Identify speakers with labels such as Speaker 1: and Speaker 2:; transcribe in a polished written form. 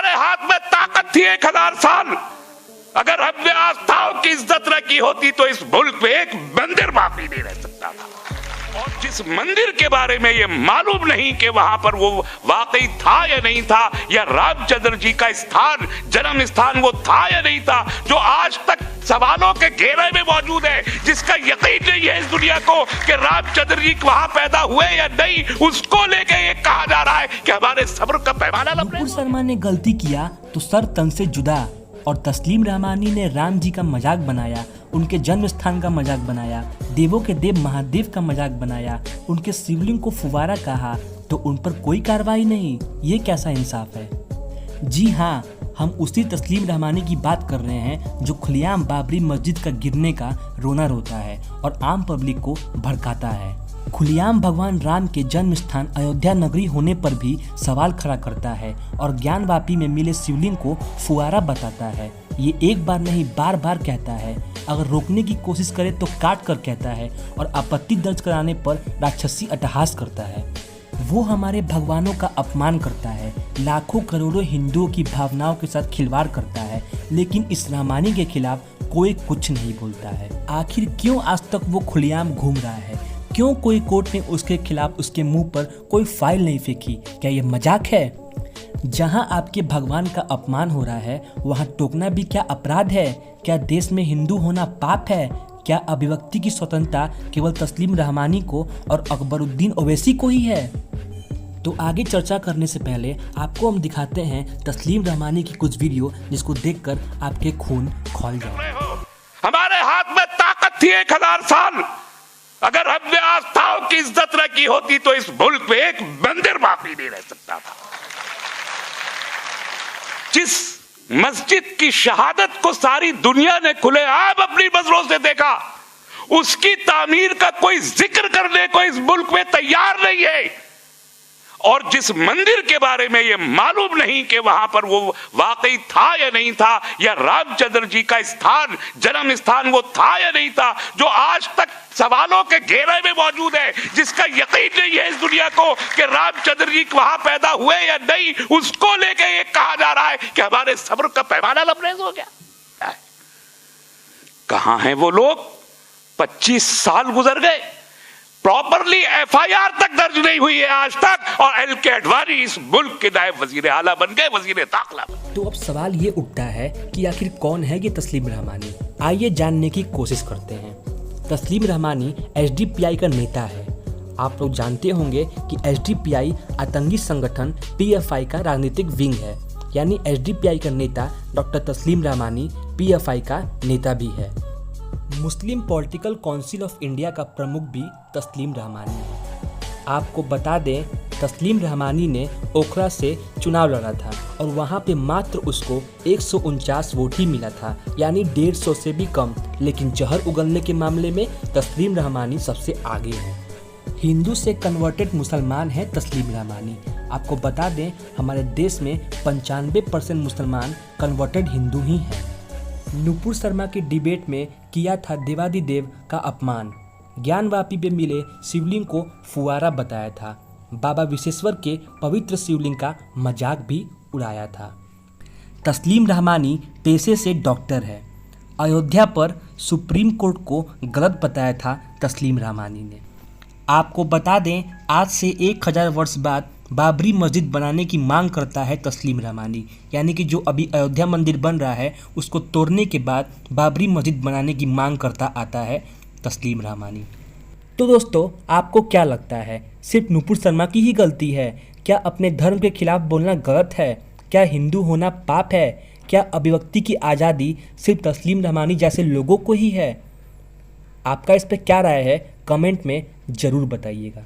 Speaker 1: हमारे हाथ में ताकत थी 1000 साल। अगर हमने आस्थाओं की इज्जत न की होती तो इस मुल्क में एक मंदिर बाकी नहीं रह सकता था। और जिस मंदिर के बारे में ये मालूम नहीं कि वहां पर वो वाकई था या नहीं था, या रामचंद्र जी का स्थान, जन्म स्थान वो था या नहीं था, जो आज तक सवालों के घेरे में मौजूद है, जिसका यकीन नहीं है इस दुनिया को कि रामचंद्र जी वहां पैदा हुए या नहीं, उसको लेके ये कहा जा रहा है कि हमारे सब्र का पैमाना
Speaker 2: नुपुर शर्मा ने गलती किया तो सर तन से जुदा, और तस्लीम रहमानी ने राम जी का मजाक बनाया, उनके जन्म स्थान का मजाक बनाया, देवों के देव महादेव का मजाक बनाया, उनके शिवलिंग को फुवारा कहा, तो उन पर कोई कार्रवाई नहीं। ये कैसा इंसाफ है? जी हाँ, हम उसी तस्लीम रहमानी की बात कर रहे हैं जो खुलेआम बाबरी मस्जिद का गिरने का रोना रोता है और आम पब्लिक को भड़काता है। खुलेआम भगवान राम के जन्म स्थान अयोध्या नगरी होने पर भी सवाल खड़ा करता है और ज्ञानवापी में मिले शिवलिंग को फुआरा बताता है। ये एक बार नहीं बार बार कहता है। अगर रोकने की कोशिश करे तो काट कर कहता है और आपत्ति दर्ज कराने पर राक्षसी अट्टहास करता है। वो हमारे भगवानों का अपमान करता है, लाखों करोड़ों हिंदुओं की भावनाओं के साथ खिलवाड़ करता है, लेकिन इस रहमानी के खिलाफ कोई कुछ नहीं बोलता है। आखिर क्यों आज तक वो खुलेआम घूम रहा है? क्यों कोई कोर्ट ने उसके खिलाफ उसके मुंह पर कोई फाइल नहीं फेंकी? क्या ये मजाक है? जहां आपके भगवान का अपमान हो रहा है वहां टोकना भी क्या अपराध है? क्या देश में हिंदू होना पाप है? क्या अभिव्यक्ति की स्वतंत्रता केवल तस्लीम रहमानी को और अकबरुद्दीन ओवैसी को ही है? तो आगे चर्चा करने से पहले आपको हम दिखाते हैं तस्लीम रहमानी की कुछ वीडियो जिसको देखकर आपके खून खौल जाए।
Speaker 1: हमारे हाथ में ताकत थी 1000 साल। अगर हमने आस्थाओं की इज्जत न की होती तो इस मुल्क में एक मंदिर बाकी नहीं रह सकता था। जिस मस्जिद की शहादत को सारी दुनिया ने खुलेआम अपनी नजरों से देखा, उसकी तामीर का कोई जिक्र करने को इस मुल्क में तैयार नहीं है। और जिस मंदिर के बारे में ये मालूम नहीं कि वहां पर वो वाकई था या नहीं था, या रामचंद्र जी का स्थान, जन्म स्थान वो था या नहीं था, जो आज तक सवालों के घेरे में मौजूद है, जिसका यकीन नहीं है इस दुनिया को कि रामचंद्र जी वहां पैदा हुए या नहीं, उसको लेके ये कहा जा रहा है कि हमारे सब्र का पैमाना लबरेज हो गया। कहां हैं वो लोग? 25 साल गुजर गए, प्रॉपरली एफआईआर तक दर्ज नहीं हुई है आज तक, और एल.के. अडवाणी इस मुल्क के नायब वजीर आला बन गए, वजीर दाखिला।
Speaker 2: तो अब सवाल ये उठता है कि आखिर कौन है ये तस्लीम रहमानी? आइए जानने की कोशिश करते हैं। तस्लीम रहमानी एसडीपीआई का नेता है। आप लोग जानते होंगे कि एसडीपीआई आतंकी संगठन पीएफआई का राजनीतिक विंग है, यानी एसडीपीआई का नेता डॉक्टर तस्लीम रहमानी पीएफआई का नेता भी है। मुस्लिम पॉलिटिकल काउंसिल ऑफ इंडिया का प्रमुख भी तस्लीम रहमानी है। आपको बता दें, तस्लीम रहमानी ने ओखला से चुनाव लड़ा था और वहां पे मात्र उसको 149 वोट ही मिला था, यानी 150 से भी कम। लेकिन जहर उगलने के मामले में तस्लीम रहमानी सबसे आगे है। हिंदू से कन्वर्टेड मुसलमान है तस्लीम रहमानी। आपको बता दें, हमारे देश में 95% मुसलमान कन्वर्टेड हिंदू ही हैं। नुपुर शर्मा के डिबेट में किया था देवादिदेव का अपमान, ज्ञानवापी पे मिले शिवलिंग को फुआरा बताया था, बाबा विश्वेश्वर के पवित्र शिवलिंग का मजाक भी उड़ाया था। तस्लीम रहमानी पेशे से डॉक्टर है। अयोध्या पर सुप्रीम कोर्ट को गलत बताया था तस्लीम रहमानी ने। आपको बता दें, आज से 1000 वर्ष बाद बाबरी मस्जिद बनाने की मांग करता है तस्लीम रहमानी, यानी कि जो अभी अयोध्या मंदिर बन रहा है उसको तोड़ने के बाद बाबरी मस्जिद बनाने की मांग करता आता है तस्लीम रहमानी। तो दोस्तों, आपको क्या लगता है, सिर्फ नुपुर शर्मा की ही गलती है? क्या अपने धर्म के खिलाफ बोलना गलत है? क्या हिंदू होना पाप है? क्या अभिव्यक्ति की आज़ादी सिर्फ तस्लीम रहमानी जैसे लोगों को ही है? आपका इस पर क्या राय है, कमेंट में ज़रूर बताइएगा।